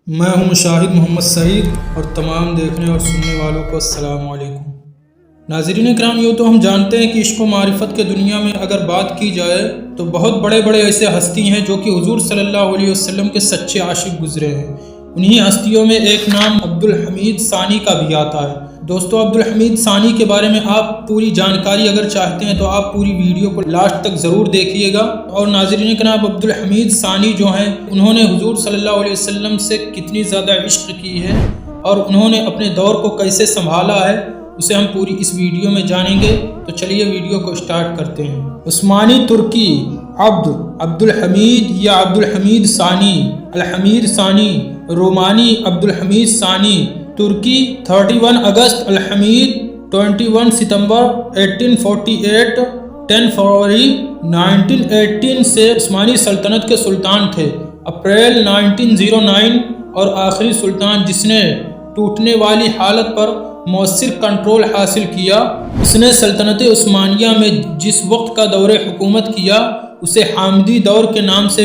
میں ہوں مشاہد محمد سعید اور تمام دیکھنے اور سننے والوں کو السلام علیکم۔ ناظرین کرام، یوں تو ہم جانتے ہیں کہ عشق و معرفت کے دنیا میں اگر بات کی جائے تو بہت بڑے بڑے ایسے ہستی ہیں جو کہ حضور صلی اللہ علیہ وسلم کے سچے عاشق گزرے ہیں۔ انہی ہستیوں میں ایک نام عبدالحمید ثانی کا بھی آتا ہے۔ دوستو، عبدالحمید ثانی کے بارے میں آپ پوری جانکاری اگر چاہتے ہیں تو آپ پوری ویڈیو کو لاسٹ تک ضرور دیکھیے گا۔ اور ناظرین کرام، عبدالحمید ثانی جو ہیں، انہوں نے حضور صلی اللہ علیہ وسلم سے کتنی زیادہ عشق کی ہے اور انہوں نے اپنے دور کو کیسے سنبھالا ہے، اسے ہم پوری اس ویڈیو میں جانیں گے۔ تو چلیے ویڈیو کو سٹارٹ کرتے ہیں۔ عثمانی ترکی عبدالحمید یا عبدالحمید ثانی، الحمید ثانی، رومانی عبدالحمید ثانی، ترکی 31 اگست الحمید، 21 ستمبر 1848، 10 فروری 1918 سے عثمانی سلطنت کے سلطان تھے۔ اپریل 1909 اور آخری سلطان جس نے ٹوٹنے والی حالت پر مؤثر کنٹرول حاصل کیا۔ اس نے سلطنت عثمانیہ میں جس وقت کا دور حکومت کیا اسے حامدی دور کے نام سے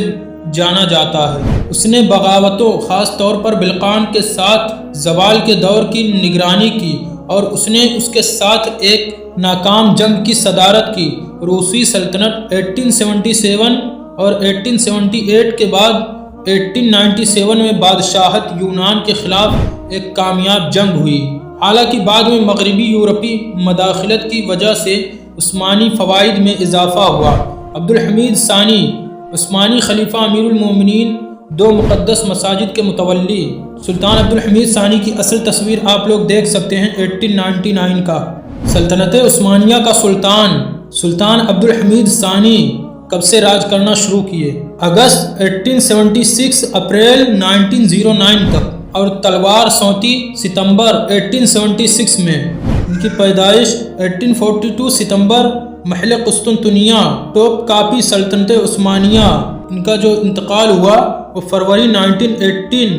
جانا جاتا ہے۔ اس نے بغاوتوں، خاص طور پر بلقان کے ساتھ زوال کے دور کی نگرانی کی اور اس نے اس کے ساتھ ایک ناکام جنگ کی صدارت کی۔ روسی سلطنت 1877 اور 1878 کے بعد 1897 میں بادشاہت یونان کے خلاف ایک کامیاب جنگ ہوئی۔ حالانکہ بعد میں مغربی یورپی مداخلت کی وجہ سے عثمانی فوائد میں اضافہ ہوا۔ عبدالحمید ثانی عثمانی خلیفہ امیر المومنین، 2 مقدس مساجد کے متولی۔ سلطان عبدالحمید ثانی کی اصل تصویر آپ لوگ دیکھ سکتے ہیں 1899 کا۔ سلطنت عثمانیہ کا سلطان عبدالحمید ثانی کب سے راج کرنا شروع کیے؟ اگست 1876 اپریل 1909 تک، اور تلوار سونتی ستمبر 1876 میں۔ ان کی پیدائش 1842 ستمبر، محل قسطنطنیہ، ٹوپ کاپی سلطنت عثمانیہ۔ ان کا جو انتقال ہوا وہ فروری 1918،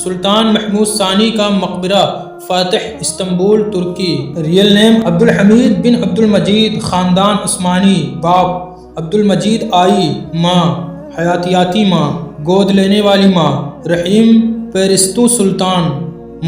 سلطان محمود ثانی کا مقبرہ، فاتح، استنبول، ترکی۔ ریئل نیم عبدالحمید بن عبدالمجید، خاندان عثمانی، باپ عبدالمجید آئی، ماں حیاتیاتی ماں، گود لینے والی ماں رحیم پیرستو سلطان،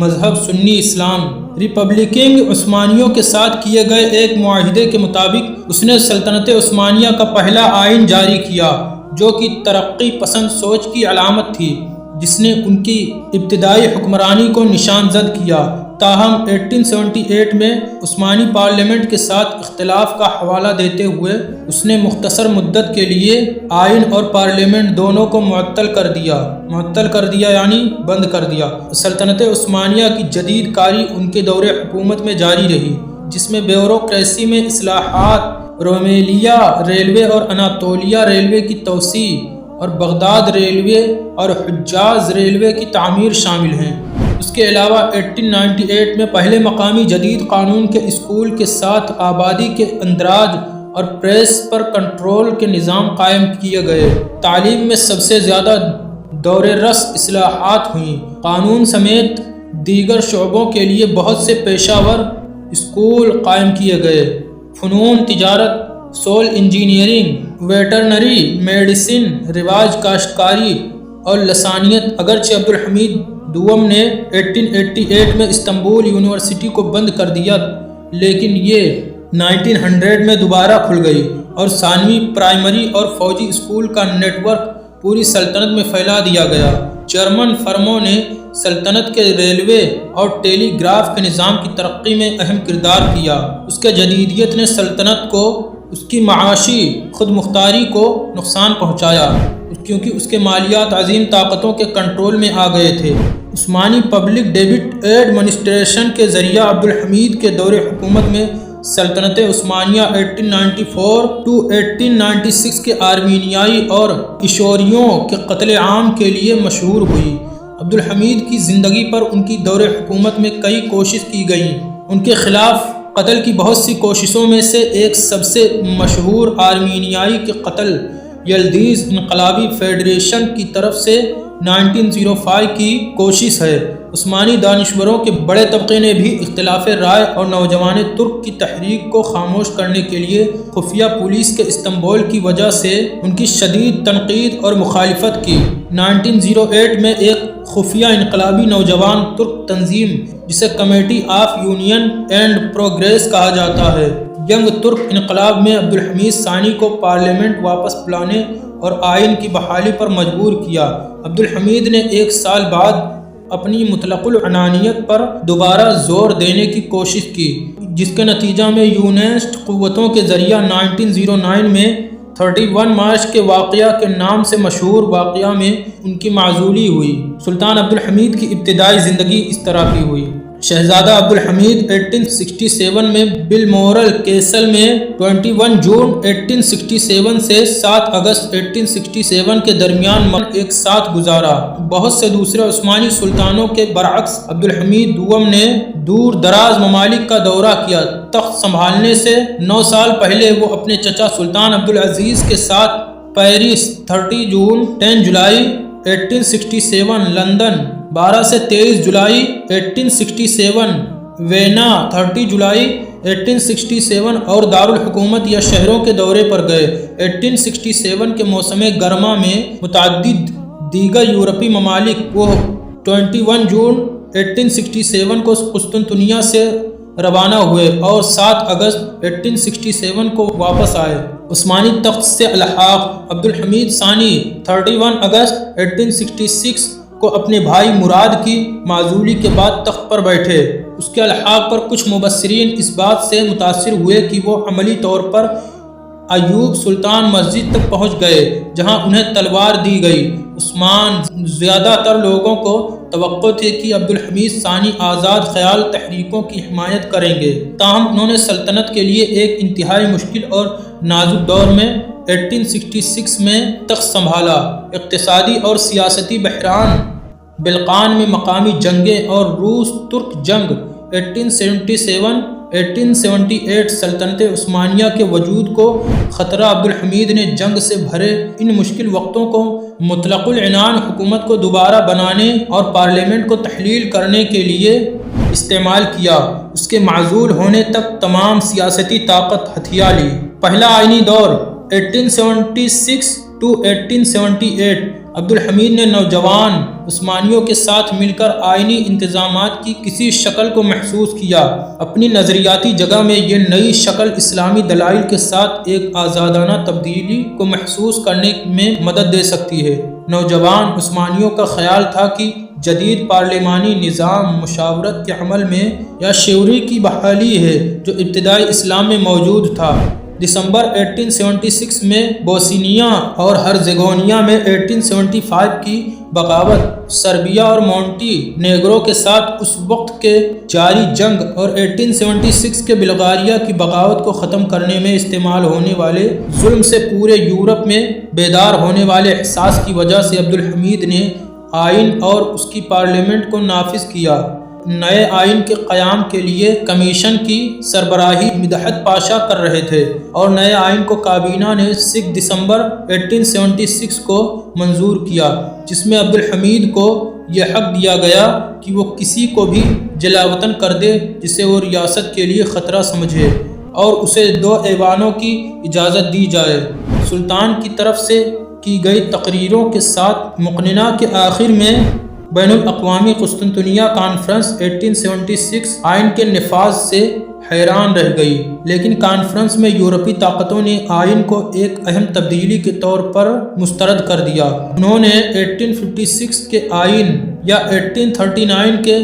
مذہب سنی اسلام۔ ریپبلکنگ عثمانیوں کے ساتھ کیے گئے ایک معاہدے کے مطابق اس نے سلطنت عثمانیہ کا پہلا آئین جاری کیا جو کہ ترقی پسند سوچ کی علامت تھی، جس نے ان کی ابتدائی حکمرانی کو نشان زد کیا۔ تاہم 1878 میں عثمانی پارلیمنٹ کے ساتھ اختلاف کا حوالہ دیتے ہوئے اس نے مختصر مدت کے لیے آئین اور پارلیمنٹ دونوں کو معطل کر دیا یعنی بند کر دیا۔ سلطنت عثمانیہ کی جدید کاری ان کے دور حکومت میں جاری رہی، جس میں بیوروکریسی میں اصلاحات، رومیلیا ریلوے اور اناطولیہ ریلوے کی توسیع اور بغداد ریلوے اور حجاز ریلوے کی تعمیر شامل ہیں۔ اس کے علاوہ 1898 میں پہلے مقامی جدید قانون کے اسکول کے ساتھ آبادی کے اندراج اور پریس پر کنٹرول کے نظام قائم کیے گئے۔ تعلیم میں سب سے زیادہ دور رس اصلاحات ہوئیں۔ قانون سمیت دیگر شعبوں کے لیے بہت سے پیشہ ور اسکول قائم کیے گئے۔ فنون، تجارت، سول انجینئرنگ، ویٹرنری میڈیسن، رواج کاشتکاری اور لسانیت۔ اگرچہ عبدالحمید دوم نے 1888 میں استنبول یونیورسٹی کو بند کر دیا، لیکن یہ 1900 میں دوبارہ کھل گئی اور ثانوی، پرائمری اور فوجی اسکول کا نیٹ ورک پوری سلطنت میں پھیلا دیا گیا۔ جرمن فرموں نے سلطنت کے ریلوے اور ٹیلی گراف کے نظام کی ترقی میں اہم کردار کیا۔ اس کے جدیدیت نے سلطنت کو اس کی معاشی خود مختاری کو نقصان پہنچایا، کیونکہ اس کے مالیات عظیم طاقتوں کے کنٹرول میں آ گئے تھے۔ عثمانی پبلک ڈیبٹ ایڈمنسٹریشن کے ذریعہ عبدالحمید کے دور حکومت میں سلطنت عثمانیہ 1894 to 1896 کے آرمینیائی اور اشوریوں کے قتل عام کے لیے مشہور ہوئی۔ عبدالحمید کی زندگی پر ان کی دور حکومت میں کئی کوشش کی گئیں۔ ان کے خلاف قتل کی بہت سی کوششوں میں سے ایک سب سے مشہور آرمینیائی کے قتل یلدیز انقلابی فیڈریشن کی طرف سے 1905 کی کوشش ہے۔ عثمانی دانشوروں کے بڑے طبقے نے بھی اختلاف رائے اور نوجوان ترک کی تحریک کو خاموش کرنے کے لیے خفیہ پولیس کے استنبول کی وجہ سے ان کی شدید تنقید اور مخالفت کی۔ 1908 میں ایک خفیہ انقلابی نوجوان ترک تنظیم جسے committee of union and progress کہا جاتا ہے، ینگ ترک انقلاب میں عبدالحمید ثانی کو پارلیمنٹ واپس بلانے اور آئین کی بحالی پر مجبور کیا۔ عبدالحمید نے ایک سال بعد اپنی مطلق العنانیت پر دوبارہ زور دینے کی کوشش کی، جس کے نتیجہ میں یونینسٹ قوتوں کے ذریعہ 1909 میں 31 مارچ کے واقعہ کے نام سے مشہور واقعہ میں ان کی معزولی ہوئی۔ سلطان عبدالحمید کی ابتدائی زندگی اس طرح کی ہوئی۔ شہزادہ عبدالحمید 1867 میں بالمورل کیسل میں 21 جون 1867 سے 7 اگست 1867 کے درمیان ایک ساتھ گزارا۔ بہت سے دوسرے عثمانی سلطانوں کے برعکس عبدالحمید دوم نے دور دراز ممالک کا دورہ کیا۔ تخت سنبھالنے سے 9 سال پہلے وہ اپنے چچا سلطان عبدالعزیز کے ساتھ پیرس 30 جون 10 جولائی 1867، لندن 12 سے 23 جولائی 1867، وینا 30 جولائی 1867 اور دارالحکومت یا شہروں کے دورے پر گئے۔ 1867 کے موسم گرما میں متعدد دیگر یورپی ممالک وہ 21 جون 1867 کو قسطنطنیہ سے روانہ ہوئے اور 7 اگست 1867 کو واپس آئے۔ عثمانی تخت سے الحاق عبدالحمید ثانی 31 اگست 1866 کو اپنے بھائی مراد کی معزولی کے بعد تخت پر بیٹھے۔ اس کے الحاق پر کچھ مبصرین اس بات سے متاثر ہوئے کہ وہ عملی طور پر ایوب سلطان مسجد تک پہنچ گئے جہاں انہیں تلوار دی گئی۔ عثمان زیادہ تر لوگوں کو توقع تھی کہ عبدالحمید ثانی آزاد خیال تحریکوں کی حمایت کریں گے، تاہم انہوں نے سلطنت کے لیے ایک انتہائی مشکل اور نازک دور میں 1866 میں تخت سنبھالا۔ اقتصادی اور سیاسی بحران، بلقان میں مقامی جنگیں اور روس ترک جنگ 1877 سلطنت عثمانیہ کے وجود کو خطرہ۔ عبدالحمید نے جنگ سے بھرے ان مشکل وقتوں کو مطلق العنان حکومت کو دوبارہ بنانے اور پارلیمنٹ کو تحلیل کرنے کے لیے استعمال کیا۔ اس کے معزول ہونے تک تمام سیاسی طاقت ہتھیا لی۔ پہلا آئینی دور 1876 to 1878 عبدالحمید نے نوجوان عثمانیوں کے ساتھ مل کر آئینی انتظامات کی کسی شکل کو محسوس کیا۔ اپنی نظریاتی جگہ میں یہ نئی شکل اسلامی دلائل کے ساتھ ایک آزادانہ تبدیلی کو محسوس کرنے میں مدد دے سکتی ہے۔ نوجوان عثمانیوں کا خیال تھا کہ جدید پارلیمانی نظام مشاورت کے عمل میں یا شیوری کی بحالی ہے جو ابتدائی اسلام میں موجود تھا۔ دسمبر 1876 میں بوسنیا اور ہرزیگووینا میں 1875 کی بغاوت، سربیا اور مونٹی نیگرو کے ساتھ اس وقت کے جاری جنگ اور 1876 کے بلغاریہ کی بغاوت کو ختم کرنے میں استعمال ہونے والے ظلم سے پورے یورپ میں بیدار ہونے والے احساس کی وجہ سے عبدالحمید نے آئین اور اس کی پارلیمنٹ کو نافذ کیا۔ نئے آئین کے قیام کے لیے کمیشن کی سربراہی مدحت پاشا کر رہے تھے اور نئے آئین کو کابینہ نے 6 دسمبر 1876 کو منظور کیا، جس میں عبدالحمید کو یہ حق دیا گیا کہ وہ کسی کو بھی جلاوطن کر دے جسے وہ ریاست کے لیے خطرہ سمجھے اور اسے 2 ایوانوں کی اجازت دی جائے۔ سلطان کی طرف سے کی گئی تقریروں کے ساتھ مقننہ کے آخر میں بین الاقوامی قسطنطنیہ کانفرنس 1876 آئین کے نفاذ سے حیران رہ گئی، لیکن کانفرنس میں یورپی طاقتوں نے آئین کو ایک اہم تبدیلی کے طور پر مسترد کر دیا۔ انہوں نے 1856 کے آئین یا 1839 کے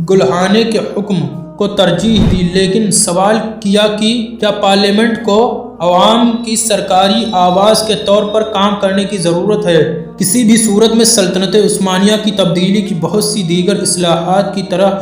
گلہانے کے حکم کو ترجیح دی، لیکن سوال کیا کہ کیا پارلیمنٹ کو عوام کی سرکاری آواز کے طور پر کام کرنے کی ضرورت ہے؟ کسی بھی صورت میں سلطنت عثمانیہ کی تبدیلی کی بہت سی دیگر اصلاحات کی طرح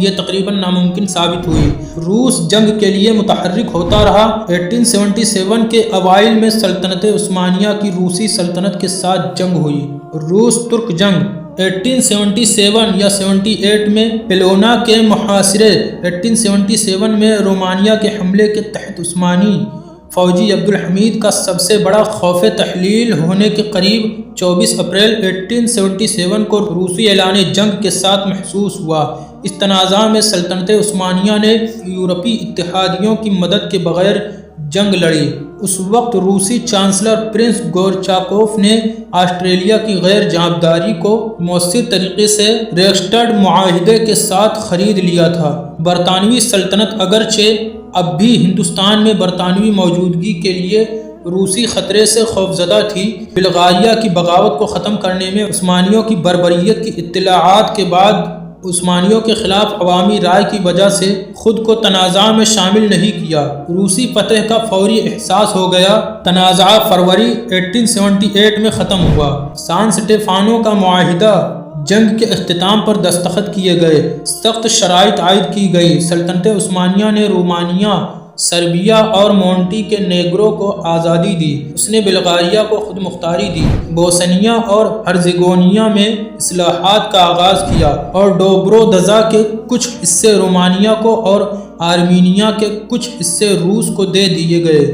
یہ تقریباً ناممکن ثابت ہوئی۔ روس جنگ کے لیے متحرک ہوتا رہا۔ 1877 کے اوائل میں سلطنت عثمانیہ کی روسی سلطنت کے ساتھ جنگ ہوئی۔ روس ترک جنگ 1877 یا 78 میں پیلونا کے محاصرے 1877 میں رومانیہ کے حملے کے تحت عثمانی فوجی عبدالحمید کا سب سے بڑا خوف تحلیل ہونے کے قریب 24 اپریل 1877 کو روسی اعلان جنگ کے ساتھ محسوس ہوا۔ اس تنازع میں سلطنت عثمانیہ نے یورپی اتحادیوں کی مدد کے بغیر جنگ لڑی۔ اس وقت روسی چانسلر پرنس گورچاکوف نے آسٹریلیا کی غیر جانبداری کو مؤثر طریقے سے ریکسٹاڈ معاہدے کے ساتھ خرید لیا تھا۔ برطانوی سلطنت اگرچہ اب بھی ہندوستان میں برطانوی موجودگی کے لیے روسی خطرے سے خوفزدہ تھی، بلغاریہ کی بغاوت کو ختم کرنے میں عثمانیوں کی بربریت کی اطلاعات کے بعد عثمانیوں کے خلاف عوامی رائے کی وجہ سے خود کو تنازع میں شامل نہیں کیا۔ روسی فتح کا فوری احساس ہو گیا۔ تنازع فروری 1878 میں ختم ہوا۔ سان سٹیفانو کا معاہدہ جنگ کے اختتام پر دستخط کیے گئے۔ سخت شرائط عائد کی گئی۔ سلطنت عثمانیہ نے رومانیہ، سربیا اور مونٹی کے نیگرو کو آزادی دی۔ اس نے بلغاریہ کو خود مختاری دی۔ بوسنیا اور ہرزیگوینیا میں اصلاحات کا آغاز کیا اور ڈوبرودزا کے کچھ حصے رومانیہ کو اور آرمینیا کے کچھ حصے روس کو دے دیے گئے،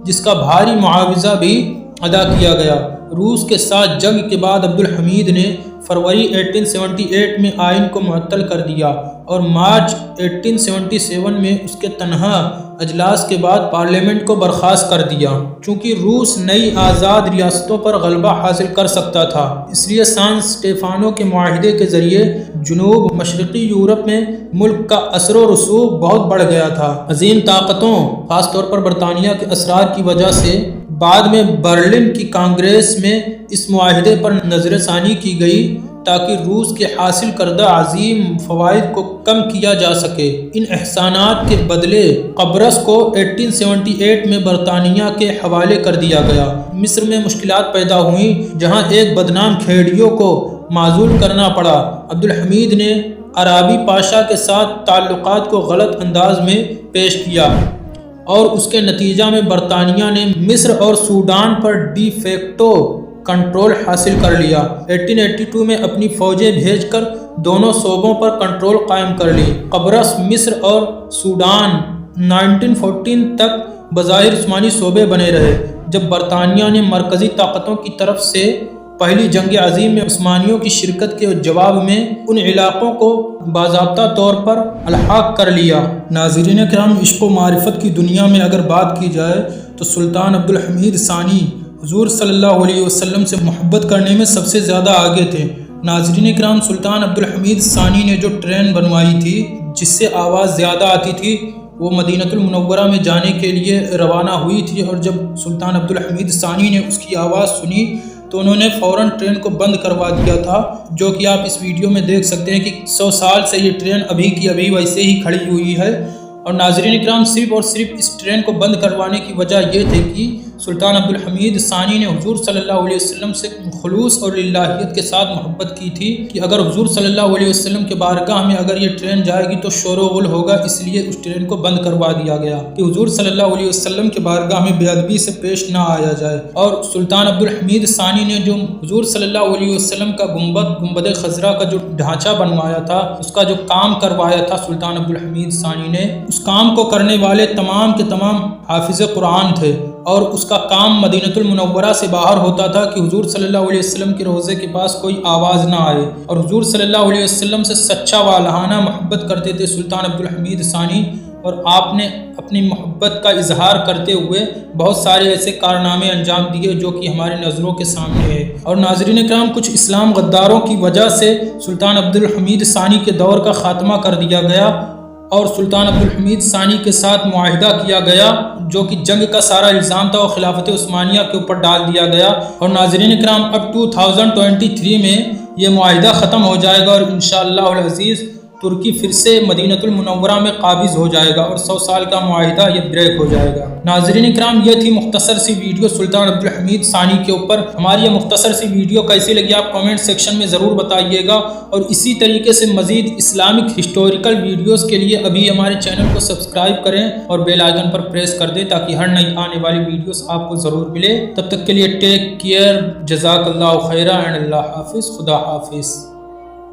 جس کا بھاری معاوضہ بھی ادا کیا گیا۔ روس کے ساتھ جنگ کے بعد عبدالحمید نے فروری 1878 میں آئین کو معطل کر دیا اور مارچ 1877 میں اس کے تنہا اجلاس کے بعد پارلیمنٹ کو برخاست کر دیا۔ چونکہ روس نئی آزاد ریاستوں پر غلبہ حاصل کر سکتا تھا، اس لیے سان سٹیفانو کے معاہدے کے ذریعے جنوب مشرقی یورپ میں ملک کا اثر و رسوخ بہت بڑھ گیا تھا۔ عظیم طاقتوں، خاص طور پر برطانیہ کے اصرار کی وجہ سے بعد میں برلن کی کانگریس میں اس معاہدے پر نظر ثانی کی گئی تاکہ روس کے حاصل کردہ عظیم فوائد کو کم کیا جا سکے۔ ان احسانات کے بدلے قبرص کو 1878 میں برطانیہ کے حوالے کر دیا گیا۔ مصر میں مشکلات پیدا ہوئیں، جہاں ایک بدنام کھیڑیوں کو معزول کرنا پڑا۔ عبدالحمید نے عرابی پاشا کے ساتھ تعلقات کو غلط انداز میں پیش کیا اور اس کے نتیجہ میں برطانیہ نے مصر اور سوڈان پر ڈی فیکٹو کنٹرول حاصل کر لیا۔ 1882 میں اپنی فوجیں بھیج کر دونوں صوبوں پر کنٹرول قائم کر لی۔ قبرص، مصر اور سوڈان 1914 تک بظاہر عثمانی صوبے بنے رہے۔ جب برطانیہ نے مرکزی طاقتوں کی طرف سے پہلی جنگ عظیم میں عثمانیوں کی شرکت کے جواب میں ان علاقوں کو باضابطہ طور پر الحاق کر لیا۔ ناظرین کرام، عشق و معرفت کی دنیا میں اگر بات کی جائے تو سلطان عبدالحمید ثانی حضور صلی اللہ علیہ وسلم سے محبت کرنے میں سب سے زیادہ آگے تھے۔ ناظرین کرام، سلطان عبدالحمید ثانی نے جو ٹرین بنوائی تھی جس سے آواز زیادہ آتی تھی، وہ مدینہ المنورہ میں جانے کے لیے روانہ ہوئی تھی، اور جب سلطان عبدالحمید ثانی نے اس کی آواز سنی تو انہوں نے فوراً ٹرین کو بند کروا دیا تھا، جو کہ آپ اس ویڈیو میں دیکھ سکتے ہیں کہ 100 سال سے یہ ٹرین ابھی کی ابھی ویسے ہی کھڑی ہوئی ہے۔ اور ناظرین کرام، صرف اور صرف اس ٹرین کو بند کروانے کی وجہ یہ تھی کہ سلطان عبدالحمید ثانی نے حضور صلی اللہ علیہ وسلم سے خلوص اور للہیت کے ساتھ محبت کی تھی کہ اگر حضور صلی اللہ علیہ وسلم کے بارگاہ میں اگر یہ ٹرین جائے گی تو شور و غل ہوگا، اس لیے اس ٹرین کو بند کروا دیا گیا کہ حضور صلی اللہ علیہ وسلم کے بارگاہ میں بے ادبی سے پیش نہ آیا جائے۔ اور سلطان عبدالحمید ثانی نے جو حضور صلی اللہ علیہ وسلم کا گنبد خضرا کا جو ڈھانچہ بنوایا تھا، اس کا جو کام کروایا تھا سلطان عبدالحمید ثانی نے، اس کام کو کرنے والے تمام کے تمام حافظ قرآن تھے، اور اس کا کام مدینہ المنورہ سے باہر ہوتا تھا کہ حضور صلی اللہ علیہ وسلم کے روضے کے پاس کوئی آواز نہ آئے، اور حضور صلی اللہ علیہ وسلم سے سچا والہانہ محبت کرتے تھے سلطان عبدالحمید ثانی، اور آپ نے اپنی محبت کا اظہار کرتے ہوئے بہت سارے ایسے کارنامے انجام دیے جو کہ ہماری نظروں کے سامنے ہے۔ اور ناظرین کرام، کچھ اسلام غداروں کی وجہ سے سلطان عبدالحمید ثانی کے دور کا خاتمہ کر دیا گیا اور سلطان عبدالحمید ثانی کے ساتھ معاہدہ کیا گیا، جو کہ جنگ کا سارا الزام تھا اور خلافت عثمانیہ کے اوپر ڈال دیا گیا۔ اور ناظرین کرام، اب 2023 میں یہ معاہدہ ختم ہو جائے گا اور انشاءاللہ العزیز ترکی پھر سے مدینہ المنورہ میں قابض ہو جائے گا اور 100 سال کا معاہدہ یہ بریک ہو جائے گا۔ ناظرین کرام، یہ تھی مختصر سی ویڈیو سلطان عبدالحمید ثانی کے اوپر۔ ہماری یہ مختصر سی ویڈیو کیسی لگی آپ کامنٹ سیکشن میں ضرور بتائیے گا، اور اسی طریقے سے مزید اسلامک ہسٹوریکل ویڈیوز کے لیے ابھی ہمارے چینل کو سبسکرائب کریں اور بیل آئیکن پر پریس کر دیں تاکہ ہر نئی آنے والی ویڈیوز آپ کو ضرور ملے۔ تب تک کے لیے ٹیک کیئر، جزاک اللہ خیرہ، اینڈ اللہ حافظ، خدا حافظ۔